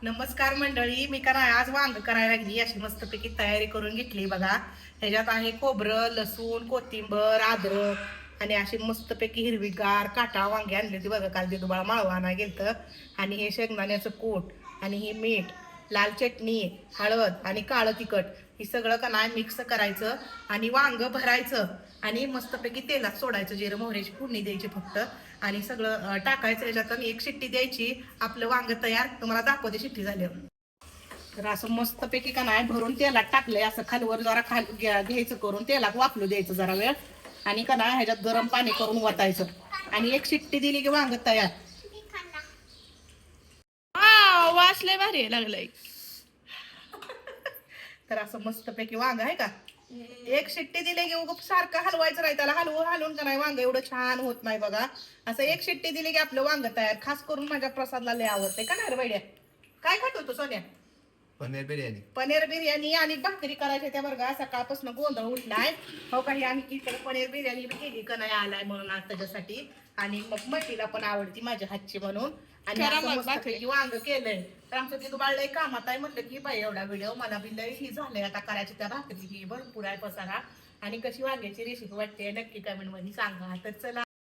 नमस्कार मंडळी. मी आज वांग करायला लागली. अशी मस्तपैकी तयारी करून घेतली बघा. ह्याच्यात आहे खोबरं, लसूण, कोथिंबर, अद्रक आणि अशी मस्तपैकी हिरवीगार काटा वांगी आणली होती बघा. काल दुबाळा माळवा आणा गेलतं. आणि हे शेंगदाण्याचं कूट आणि ही मीठ, लाल चटणी, हळद आणि काळं तिखट ही सगळं का नाही मिक्स करायचं आणि वांग भरायचं आणि मस्तपैकी तेलात सोडायचं. जिरं मोहऱ्याची फोडणी द्यायची फक्त आणि सगळं टाकायचं ह्याच्यात आणि एक शिट्टी द्यायची. आपलं वांग तयार. तुम्हाला दाखवते शिट्टी झाल्यावर. तर असं मस्तपैकी का नाही भरून तेलात टाकलंय. असं खालवर जरा घ्यायचं करून तेलात वाफलू द्यायचं जरा वेळ आणि का नाही ह्याच्यात गरम पाणी करून वतायचं आणि एक शिट्टी दिली की वांग तयार. वासले भारी लागलंय. तर असं मस्तपैकी वांग आहे का. एक शिट्टी दिली की उगप सारखं हलवायचं नाही. त्याला हलवून का नाही वांग एवढं छान होत नाही बघा. असं एक शिट्टी दिली की आपलं वांग तयार. खास करून माझ्या प्रसादला लय आवडते का नाही रे बैड्या. काय खातो तू सोन्या. पनीर बिर्याणी आणि भाकरी करायच्या त्या बरं. सकाळपासून गोंधळ उठलाय. हो काही आम्ही इकडे पनीर बिर्याणी केली का नाही आलाय म्हणून आज त्याच्यासाठी. आणि मग मटीला पण आवडती माझ्या हातची म्हणून. आणि मस्तपैकी वांग केलंय. तर आमचं तिथं बाळ लय कामात आहे. म्हटलं की बाई एवढा व्हिडिओ मला बी लय ही झालंय आता करायची. त्या भाकरी ही भरपूर आहे पसारा. आणि कशी वांग्याची रेसिपी वाटते नक्की कमेंट मध्ये सांगा. तर चला.